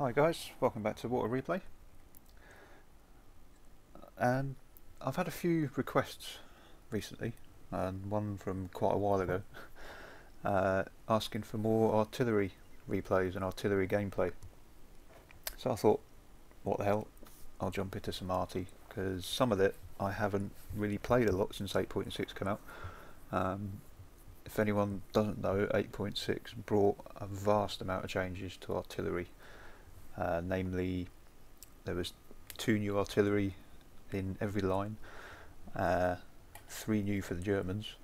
Hi guys, welcome back to Water Replay. And I've had a few requests recently, and one from quite a while ago, asking for more artillery replays and artillery gameplay. So I thought, what the hell, I'll jump into some arty, because some of it I haven't really played a lot since 8.6 came out. If anyone doesn't know, 8.6 brought a vast amount of changes to artillery. Namely, there was 2 new artillery in every line, 3 new for the Germans.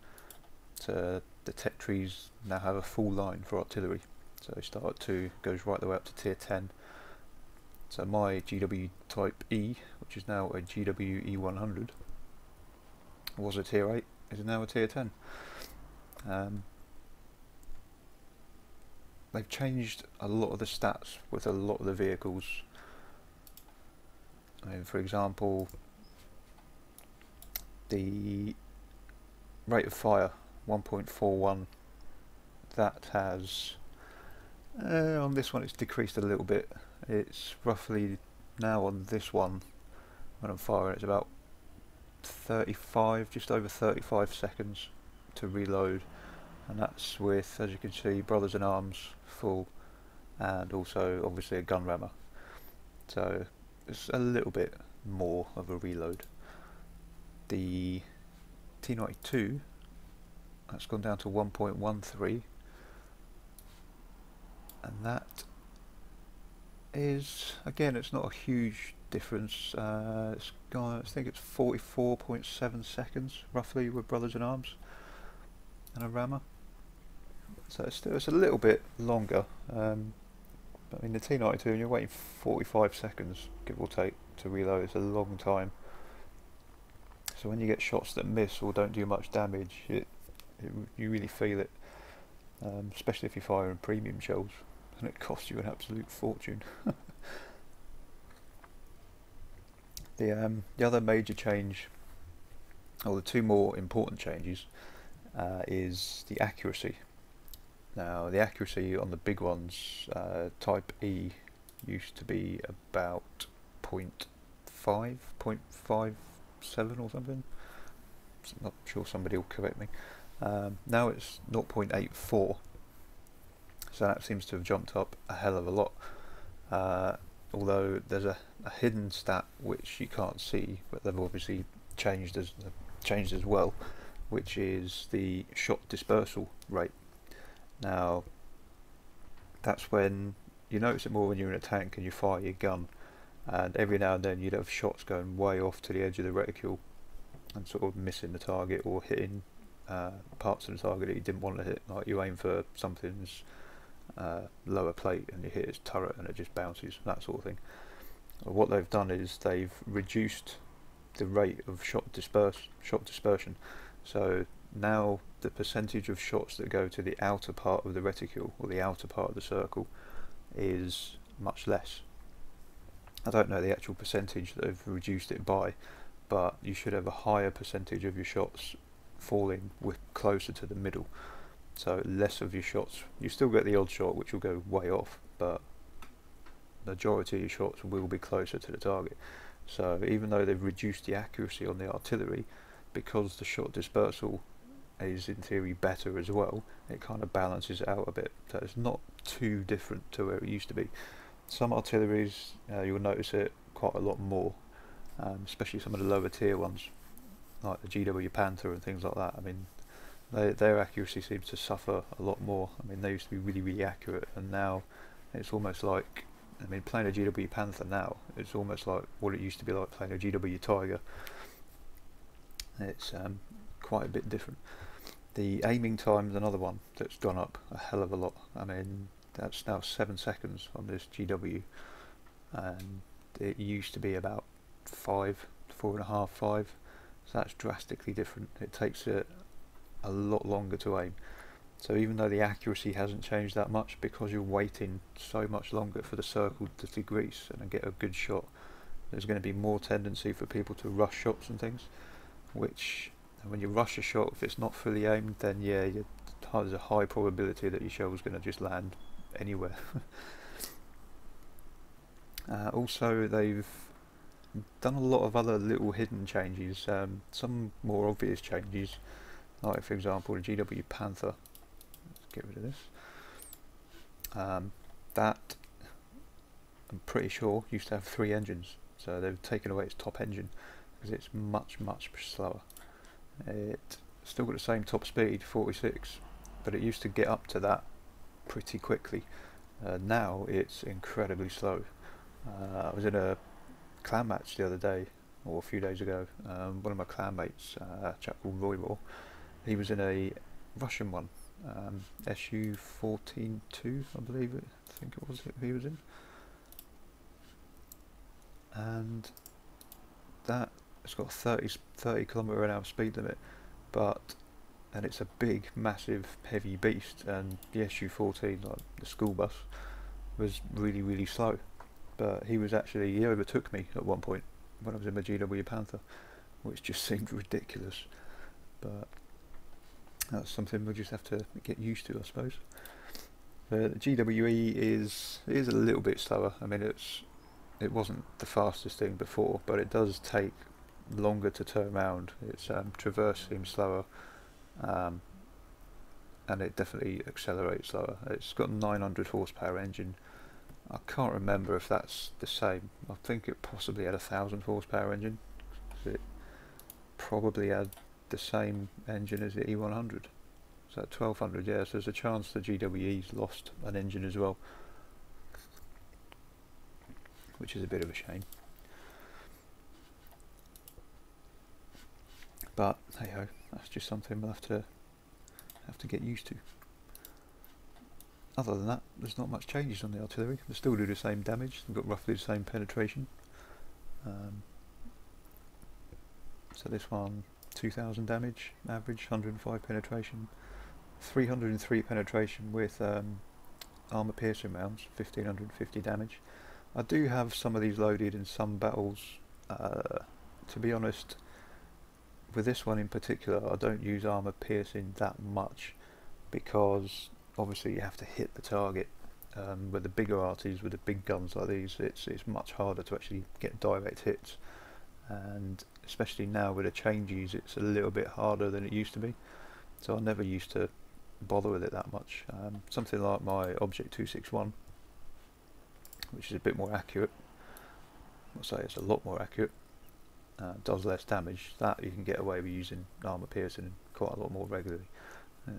So the tech trees now have a full line for artillery. So they start at 2, goes right the way up to tier 10. So my GW type E, which is now a GW E100, was a tier 8, is now a tier 10. They've changed a lot of the stats with a lot of the vehicles. I mean, for example, the rate of fire 1.41, that has on this one it's decreased a little bit. It's roughly now on this one when I'm firing it's about 35, just over 35 seconds to reload, and that's with, as you can see, Brothers in Arms full and also obviously a gun rammer, so it's a little bit more of a reload. The T92, that's gone down to 1.13, and that is, again, it's not a huge difference. It's gone, I think it's 44.7 seconds roughly with Brothers in Arms and a rammer. So it's a little bit longer. I mean, the T92, when you're waiting 45 seconds, give or take, to reload, it's a long time. So when you get shots that miss or don't do much damage, you really feel it, especially if you're firing premium shells, and it costs you an absolute fortune. The other major change, or the 2 more important changes, is the accuracy. Now, the accuracy on the big ones, type E, used to be about 0.5, 0.57 or something. Not sure, somebody will correct me. Now it's 0.84, so that seems to have jumped up a hell of a lot. Although there's a hidden stat which you can't see, but they've obviously changed as well, which is the shot dispersal rate. Now, that's when you notice it more when you're in a tank and you fire your gun, and every now and then you'd have shots going way off to the edge of the reticule and sort of missing the target or hitting parts of the target that you didn't want to hit. Like you aim for something's lower plate and you hit its turret and it just bounces, that sort of thing. What they've done is they've reduced the rate of shot dispersion. So now the percentage of shots that go to the outer part of the reticule, or the outer part of the circle, is much less. I don't know the actual percentage that they've reduced it by, but you should have a higher percentage of your shots falling closer to the middle. So less of your shots, you still get the odd shot which will go way off, but the majority of your shots will be closer to the target. So even though they've reduced the accuracy on the artillery, because the shot dispersal is in theory better as well, it kind of balances it out a bit. So it's not too different to where it used to be. Some artilleries, you'll notice it quite a lot more, especially some of the lower tier ones, like the GW Panther and things like that. I mean, their accuracy seems to suffer a lot more. I mean, they used to be really, really accurate, and now it's almost like, I mean, playing a GW Panther now, it's almost like what it used to be like playing a GW Tiger. It's quite a bit different. The aiming time is another one that's gone up a hell of a lot. I mean, that's now 7 seconds on this GW, and it used to be about 5, 4.5, 5. So that's drastically different. It takes it a lot longer to aim. So even though the accuracy hasn't changed that much, because you're waiting so much longer for the circle to degrease and get a good shot, there's going to be more tendency for people to rush shots and things, which, when you rush a shot, if it's not fully aimed, then yeah, there's a high probability that your shell is going to just land anywhere. Also, they've done a lot of other little hidden changes, some more obvious changes, like for example the GW Panther. Let's get rid of this. That, I'm pretty sure, used to have 3 engines, so they've taken away its top engine because it's much slower. It still got the same top speed, 46, but it used to get up to that pretty quickly. Now it's incredibly slow. I was in a clan match the other day, or a few days ago. One of my clan mates, a chap called Roy Raw, he was in a Russian one, SU-14-2, I believe it. I think it was he was in, and that it's got a 30 km/h speed limit, and it's a big, massive, heavy beast. And the SU-14, like the school bus, was really slow. But he overtook me at one point when I was in my GW Panther, which just seemed ridiculous. But that's something we'll just have to get used to, I suppose. The GWE is a little bit slower. I mean, it wasn't the fastest thing before, but it does take longer to turn around. Its traverse seems slower, and it definitely accelerates slower. It's got a 900 horsepower engine. I can't remember if that's the same. I think it possibly had a 1000 horsepower engine. It probably had the same engine as the E100. So 1200, yeah, so there's a chance the GWE's lost an engine as well, which is a bit of a shame. But hey ho, that's just something we'll have to get used to. Other than that, there's not much changes on the artillery. They still do the same damage. They've got roughly the same penetration. So this one, 2000 damage average, 105 penetration, 303 penetration with armor piercing rounds, 1550 damage. I do have some of these loaded in some battles. To be honest, with this one in particular, I don't use armor piercing that much because obviously you have to hit the target. With the bigger arties, with the big guns like these, it's much harder to actually get direct hits, and especially now with the changes, it's a little bit harder than it used to be. So I never used to bother with it that much. Something like my Object 261, which is a bit more accurate. I'll say it's a lot more accurate. Does less damage. That you can get away with using armor piercing quite a lot more regularly.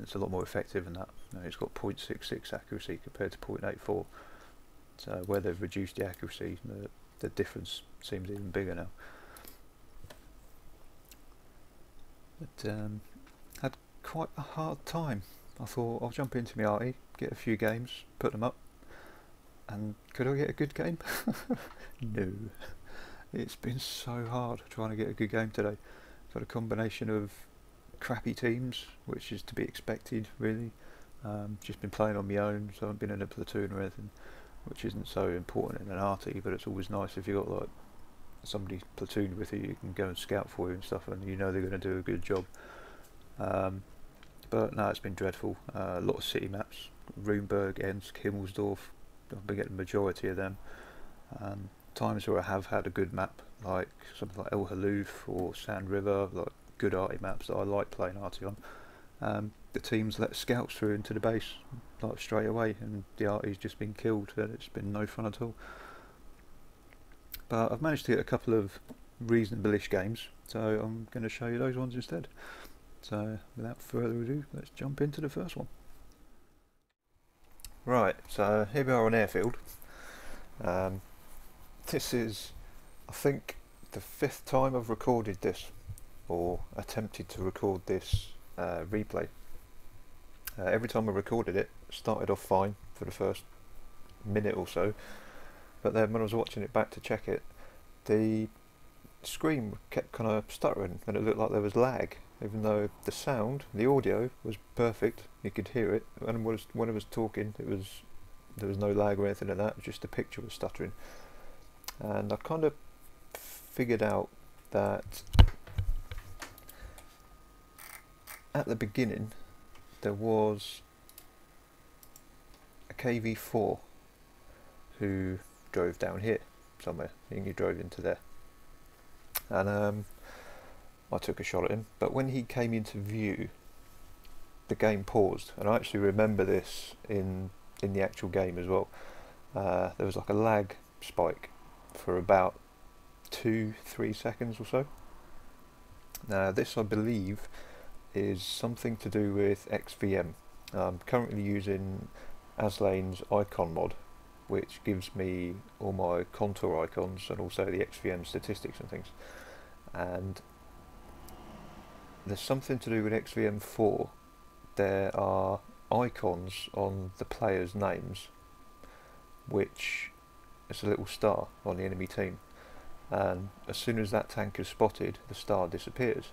It's a lot more effective than that. It's got 0.66 accuracy compared to 0.84. So where they've reduced the accuracy, the difference seems even bigger now. But had quite a hard time. I thought I'll jump into my arty, get a few games, put them up, and could I get a good game? No. It's been so hard trying to get a good game today. Got a combination of crappy teams, which is to be expected really. Just been playing on my own, so I haven't been in a platoon or anything, which isn't so important in an arty, but it's always nice if you've got like somebody platooned with you can go and scout for you and stuff, and you know they're going to do a good job. But no, it's been dreadful. A lot of city maps, Runeberg, Ensk, Himmelsdorf, I've been getting the majority of them. Times where I have had a good map, like something like El Haloof or Sand River, like good arty maps that I like playing arty on. The teams let scouts through into the base like straight away, and the arty's just been killed, and it's been no fun at all. But I've managed to get a couple of reasonable-ish games, so I'm going to show you those ones instead. So without further ado, let's jump into the first one. Right, so here we are on Airfield. This is, I think, the 5th time I've recorded this, or attempted to record this replay. Every time I recorded it, started off fine for the first minute or so, but then when I was watching it back to check it, the screen kept kind of stuttering and it looked like there was lag, even though the sound, the audio was perfect, you could hear it, and when I was talking there was no lag or anything like that, it was just the picture was stuttering. And I kind of figured out that at the beginning there was a KV4 who drove down here, somewhere. I think he drove into there. And I took a shot at him, but when he came into view, the game paused, and I actually remember this in the actual game as well. There was like a lag spike for about 2-3 seconds or so. Now this, I believe, is something to do with XVM. I'm currently using Aslain's icon mod, which gives me all my contour icons and also the XVM statistics and things. And there's something to do with XVM4. There are icons on the players' names, which is a little star on the enemy team, and as soon as that tank is spotted, the star disappears.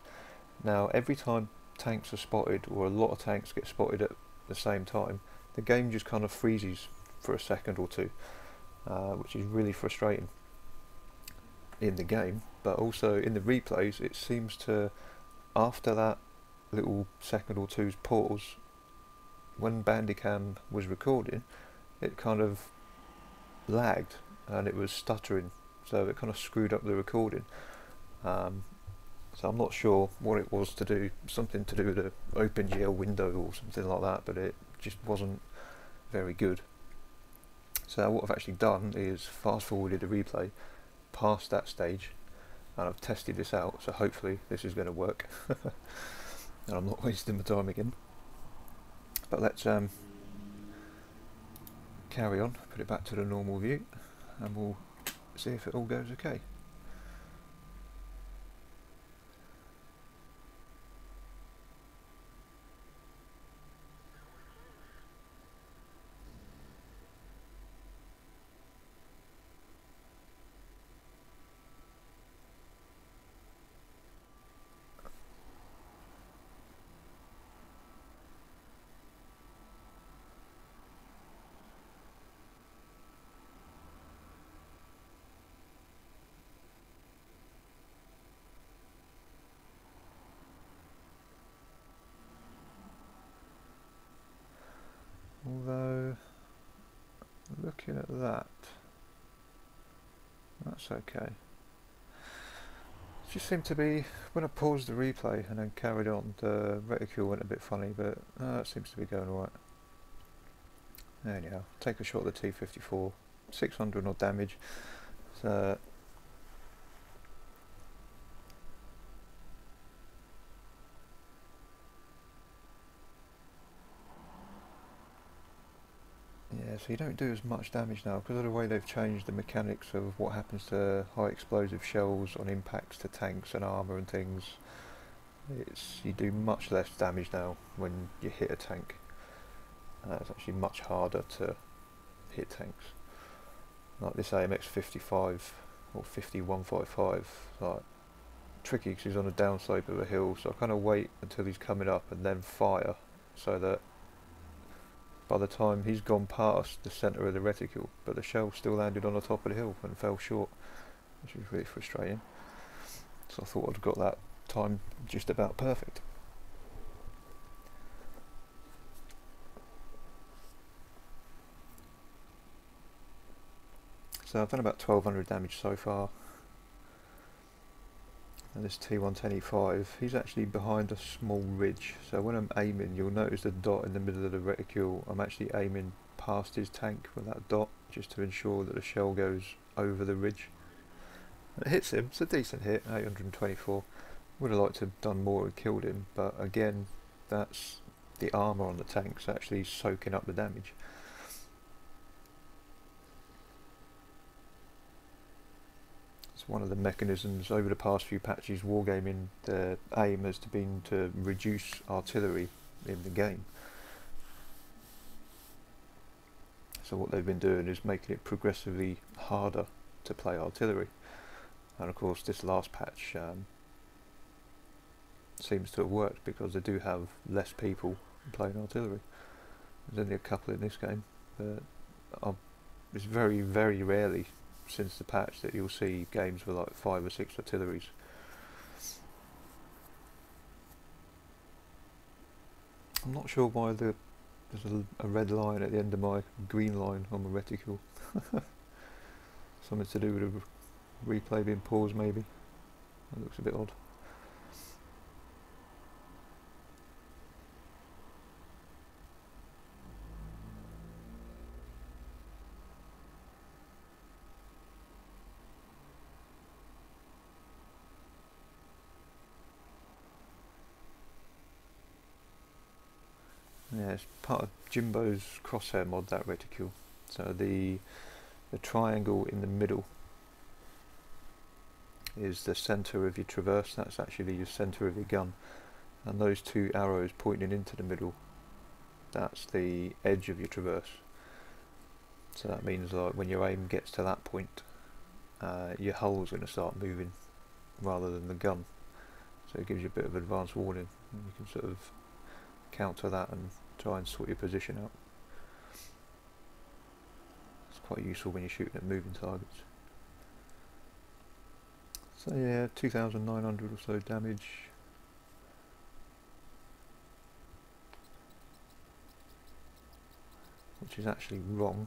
Now every time tanks are spotted, or a lot of tanks get spotted at the same time, the game just kind of freezes for a second or two, which is really frustrating in the game, but also in the replays it seems to, after that little second or two's pause, when Bandicam was recording, it kind of lagged and it was stuttering, so it kind of screwed up the recording. So I'm not sure what it was to do, something to do with the OpenGL window or something like that, but it just wasn't very good. So what I've actually done is fast forwarded the replay past that stage, and I've tested this out, so hopefully this is going to work and I'm not wasting my time again. But let's carry on, put it back to the normal view, and we'll see if it all goes okay. Although, looking at that, that's okay. It just seemed to be, when I paused the replay and then carried on, the reticule went a bit funny, but it seems to be going alright. Anyhow, take a shot at the T-54, 600 odd damage. So, yeah, so you don't do as much damage now because of the way they've changed the mechanics of what happens to high explosive shells on impacts to tanks and armour and things. You do much less damage now when you hit a tank. It's actually much harder to hit tanks. Like this AMX-55 or 5155, like tricky because he's on a downslope of a hill, so I kind of wait until he's coming up and then fire, so that by the time he's gone past the centre of the reticule, but the shell still landed on the top of the hill and fell short, which was really frustrating. So I thought I'd got that time just about perfect. So I've done about 1200 damage so far. And this T110E5, he's actually behind a small ridge, so when I'm aiming you'll notice the dot in the middle of the reticule. I'm actually aiming past his tank with that dot, just to ensure that the shell goes over the ridge. It hits him, it's a decent hit, 824. Would have liked to have done more and killed him, but again, that's the armour on the tanks actually soaking up the damage. It's one of the mechanisms over the past few patches wargaming, the aim has been to reduce artillery in the game. So what they've been doing is making it progressively harder to play artillery. And of course this last patch seems to have worked because they do have less people playing artillery. There's only a couple in this game, but it's very, very rarely since the patch that you'll see games with like 5 or 6 artilleries. I'm not sure why there's a red line at the end of my green line on my reticule. Something to do with a replay being paused maybe. That looks a bit odd. Yeah, it's part of Jimbo's Crosshair mod, that reticule. So the triangle in the middle is the centre of your traverse. That's actually your centre of your gun, and those two arrows pointing into the middle, that's the edge of your traverse. So that means like when your aim gets to that point, your hull's going to start moving rather than the gun. So it gives you a bit of advance warning, and you can sort of counter that and try and sort your position out. It's quite useful when you're shooting at moving targets. So yeah, 2,900 or so damage. Which is actually wrong.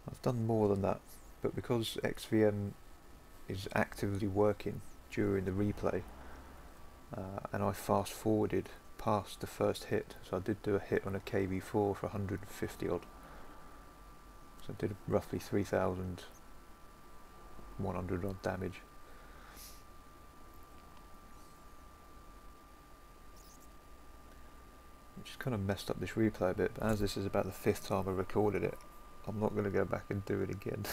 I've done more than that, but because XVM is actively working during the replay, and I fast forwarded past the first hit, so I did do a hit on a KV4 for 150 odd, so I did roughly 3,100 odd damage. Which kind of messed up this replay a bit, but as this is about the 5th time I recorded it, I'm not going to go back and do it again.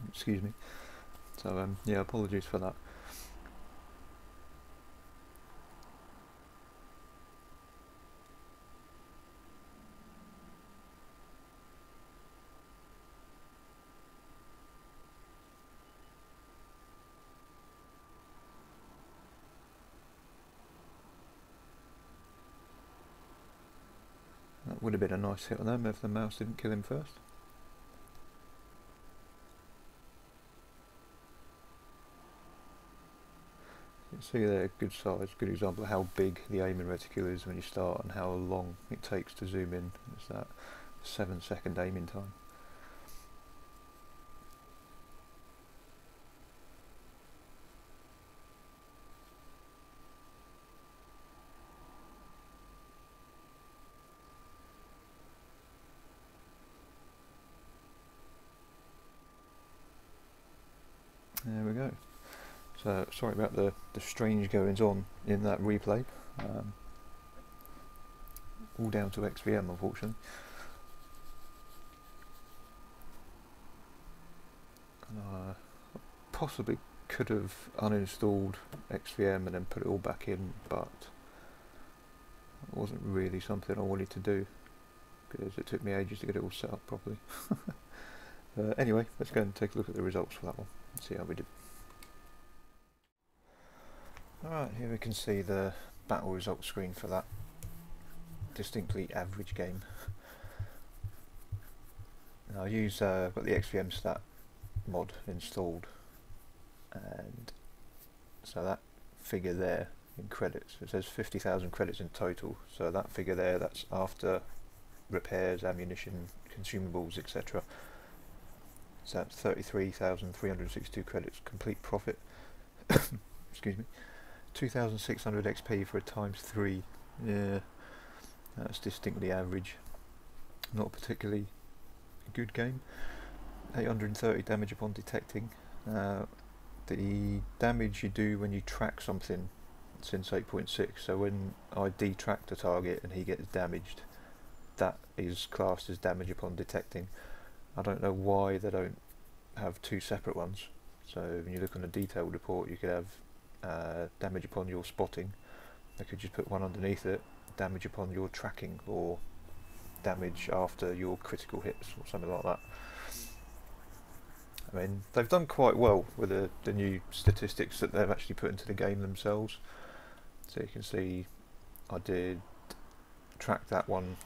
Excuse me. So yeah, apologies for that. That would have been a nice hit on them if the mouse didn't kill him first. You can see there, good size, good example of how big the aiming reticule is when you start and how long it takes to zoom in. It's that 7-second aiming time. There we go. So sorry about the strange goings on in that replay. All down to XVM, unfortunately. Possibly could have uninstalled XVM and then put it all back in, but it wasn't really something I wanted to do because it took me ages to get it all set up properly. Anyway, let's go and take a look at the results for that one and see how we did. Alright, here we can see the battle results screen for that distinctly average game. Now I use got the XVM stat mod installed, and so that figure there in credits, it says 50,000 credits in total, so that figure there, that's after repairs, ammunition, consumables, etc. So that's 33,362 credits, complete profit. Excuse me. 2,600 XP for a ×3. Yeah, that's distinctly average. Not a particularly good game. 830 damage upon detecting. The damage you do when you track something since 8.6, so when I detract a target and he gets damaged, that is classed as damage upon detecting. I don't know why they don't have two separate ones. So when you look on the detailed report, you could have damage upon your spotting. They could just put one underneath it, damage upon your tracking, or damage after your critical hits, or something like that. I mean, they've done quite well with the new statistics that they've actually put into the game themselves. So you can see I did track that one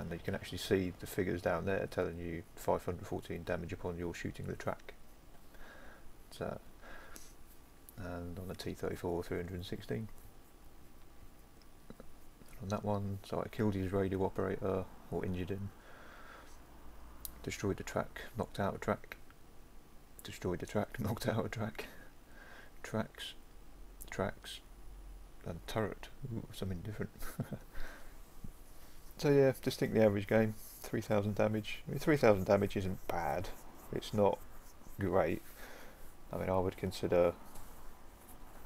and you can actually see the figures down there telling you 514 damage upon your shooting the track. So, and on the T-34 316. On that one, so I killed his radio operator, or injured him, destroyed the track, knocked out a track, destroyed the track, knocked out a track, tracks, and turret. Ooh, something different. So yeah, distinctly average game, 3,000 damage. I mean, 3,000 damage isn't bad, it's not great. I mean, I would consider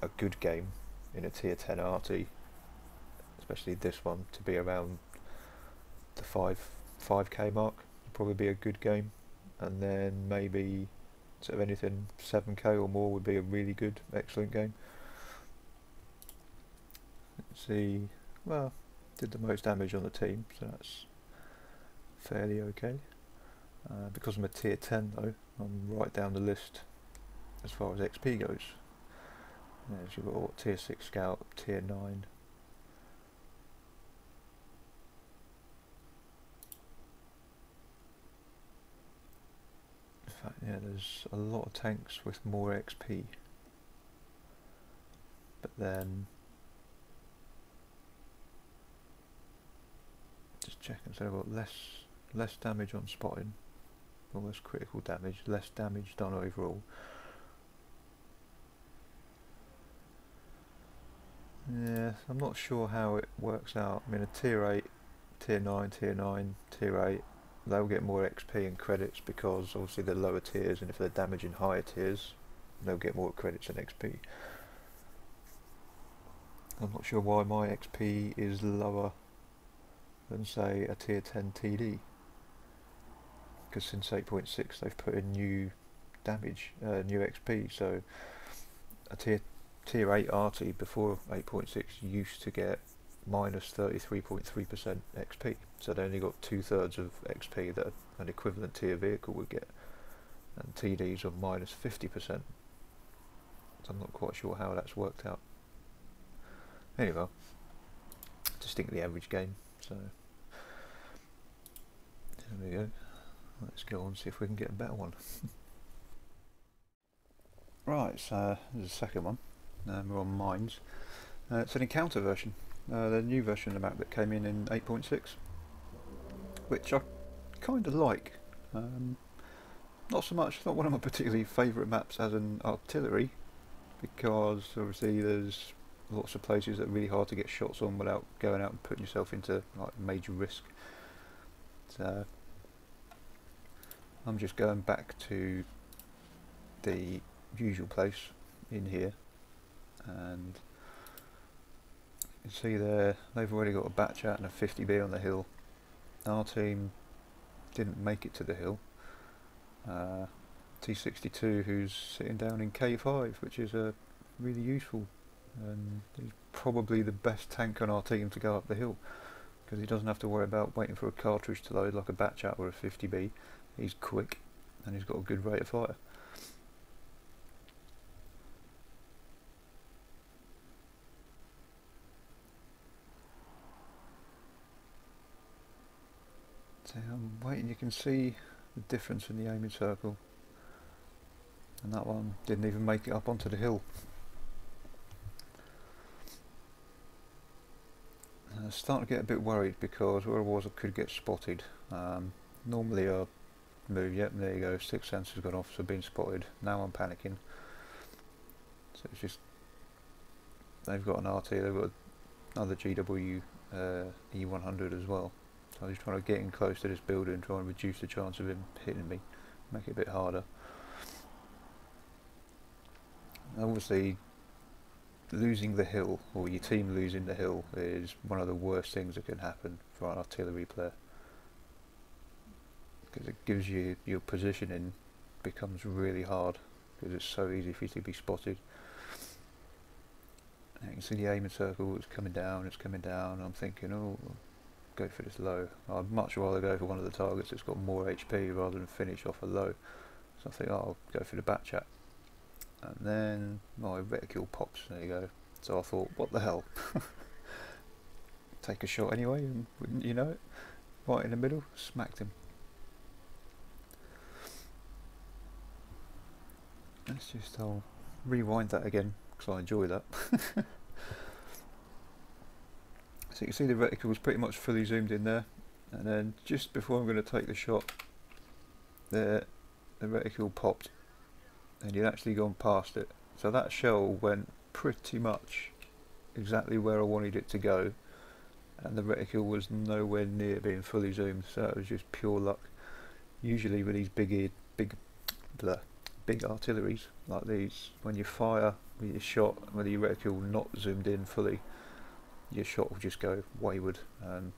a good game in a tier 10 arty, especially this one, to be around the 5k mark. Would probably be a good game, and then maybe sort of anything 7k or more would be a really good, excellent game. Let's see, well, did the most damage on the team, so that's fairly okay. Because I'm a tier 10 though, I'm right down the list as far as XP goes. There's you've got tier 6 scout, tier 9. In fact, yeah, there's a lot of tanks with more XP, but then just checking, so I've got less damage on spotting, or less critical damage, less damage done overall. Yeah, I'm not sure how it works out. I mean, a tier 8, tier 9, tier 8, they'll get more XP and credits because obviously they're lower tiers, and if they're damaging higher tiers, they'll get more credits and XP. I'm not sure why my XP is lower than say a tier 10 TD, because since 8.6 they've put in new damage, new XP. So a tier 8 arty before 8.6 used to get minus 33.3% XP, so they only got 2/3 of XP that an equivalent tier vehicle would get, and TDs are minus 50%. So I'm not quite sure how that's worked out. Anyway, distinctly average game. So there we go. Let's go on and see if we can get a better one. Right, so there's a second one. We're on mines. It's an encounter version, the new version of the map that came in 8.6, which I kind of like. Not so much, not one of my particularly favourite maps as an artillery, because obviously there's lots of places that are really hard to get shots on without going out and putting yourself into like major risk. So I'm just going back to the usual place in here, and you can see there they've already got a batch out and a 50B on the hill. Our team didn't make it to the hill. T62 who's sitting down in K5, which is really useful, and he's probably the best tank on our team to go up the hill, because he doesn't have to worry about waiting for a cartridge to load like a batch out or a 50B. He's quick and he's got a good rate of fire. So I'm waiting, you can see the difference in the aiming circle, and that one didn't even make it up onto the hill. I was starting to get a bit worried because where I was I could get spotted. Normally I move, yep, there you go, 6 sensors gone off, so being spotted. Now I'm panicking. So it's just, they've got an RT, they've got another GW E100 as well. So I'm just trying to get in close to this building, trying to reduce the chance of him hitting me, make it a bit harder. Obviously, losing the hill, or your team losing the hill, is one of the worst things that can happen for an artillery player, because it gives you, your positioning becomes really hard, because it's so easy for you to be spotted. And you can see the aiming circle, it's coming down, I'm thinking, oh, go for this low. I'd much rather go for one of the targets that's got more HP rather than finish off a low. So I think, oh, I'll go for the bat chat. And then my reticule pops, there you go. So I thought, what the hell? Take a shot anyway, and wouldn't you know it? right in the middle, smacked him. Let's just, I'll rewind that again because I enjoy that. So you can see the reticle was pretty much fully zoomed in there, and then just before I'm going to take the shot, there the reticle popped and you'd actually gone past it. So that shell went pretty much exactly where I wanted it to go, and the reticle was nowhere near being fully zoomed, so it was just pure luck. Usually with these big artilleries like these, when you fire with your shot, with your reticle not zoomed in fully, your shot will just go wayward, and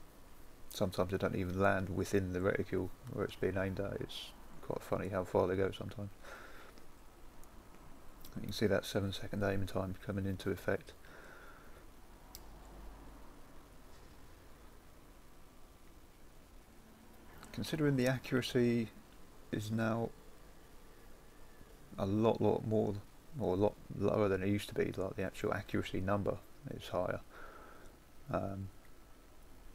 sometimes they don't even land within the reticule where it's being aimed at. It's quite funny how far they go sometimes. You can see that 7-second aiming time coming into effect. Considering the accuracy is now a lot more, or a lot lower than it used to be, like the actual accuracy number is higher.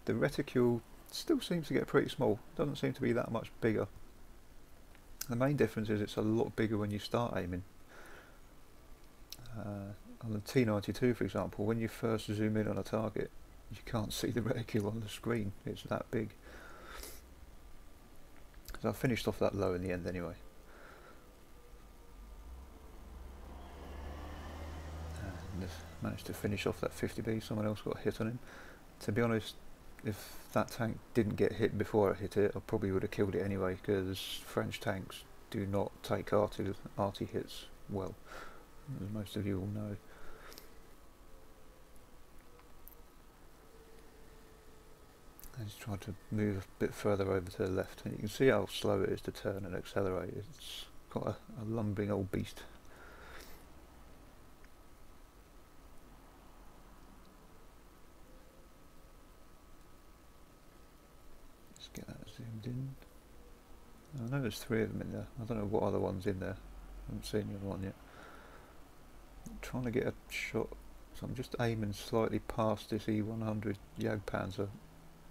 The reticule still seems to get pretty small, doesn't seem to be that much bigger. The main difference is it's a lot bigger when you start aiming. On the T92 for example, when you first zoom in on a target, you can't see the reticule on the screen, it's that big. So I finished off that low in the end anyway. And managed to finish off that 50B, someone else got hit on him. To be honest, if that tank didn't get hit before I hit it, I probably would have killed it anyway, because French tanks do not take arty hits well, as most of you will know. I just tried to move a bit further over to the left, and you can see how slow it is to turn and accelerate. It's got a lumbering old beast. Let's get that zoomed in. I know there's 3 of them in there. I don't know what other one's in there. I haven't seen the other one yet. I'm trying to get a shot, so I'm just aiming slightly past this E100 Jagdpanzer,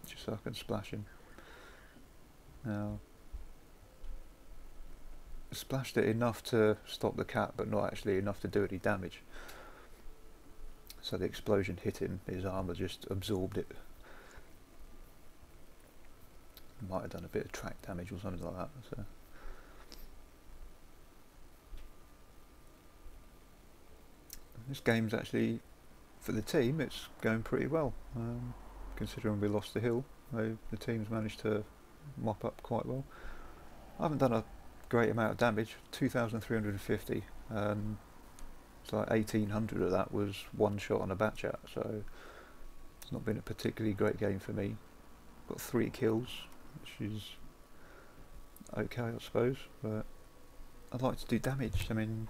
just so I can splash him. Now, I splashed it enough to stop the cat, but not actually enough to do any damage. So the explosion hit him, his armour just absorbed it. Might have done a bit of track damage or something like that. So. This game's actually, for the team, it's going pretty well. Considering we lost the hill, the team's managed to mop up quite well. I haven't done a great amount of damage, 2,350. So like 1,800 of that was one shot on a bat chat, so it's not been a particularly great game for me. Got 3 kills, which is okay I suppose, but I'd like to do damage. I mean,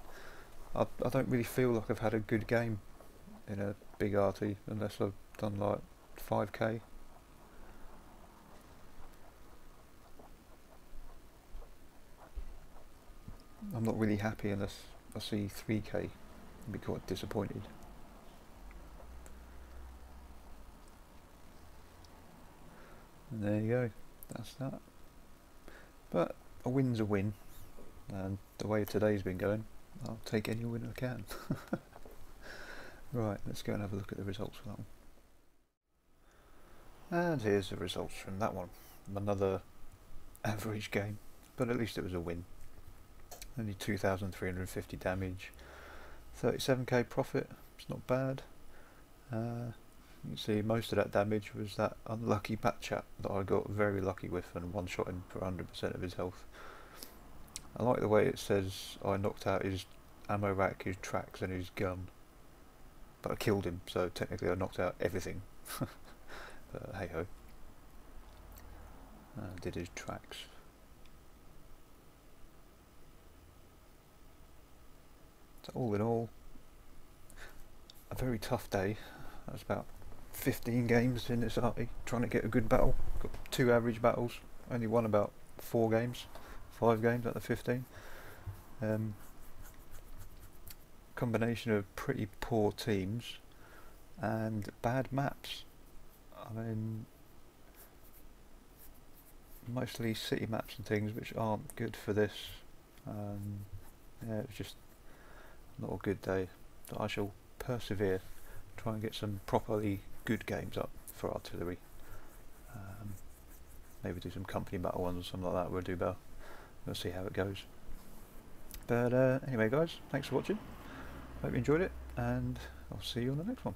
I don't really feel like I've had a good game in a big arty unless I've done like 5k. I'm not really happy unless I see 3k. I'd be quite disappointed. And there you go, that's that. But a win's a win, and the way today's been going, I'll take any win I can. Right, let's go and have a look at the results for that one. And here's the results from that one. Another average game, but at least it was a win. Only 2,350 damage, 37k profit, it's not bad. You can see most of that damage was that unlucky bat chat that I got very lucky with and one shot him for 100% of his health. I like the way it says I knocked out his ammo rack, his tracks and his gun, but I killed him, so technically I knocked out everything. But hey ho. Did his tracks. So all in all, a very tough day. That was about 15 games in this arty, trying to get a good battle. Got 2 average battles, only won about 4 games, 5 games out of 15. Combination of pretty poor teams and bad maps. I mean, mostly city maps and things which aren't good for this. Yeah, it was just not a good day. But I shall persevere, try and get some properly good games up for artillery. Maybe do some company battle ones or something like that. We'll do better. We'll see how it goes. But anyway guys, thanks for watching. Hope you enjoyed it, and I'll see you on the next one.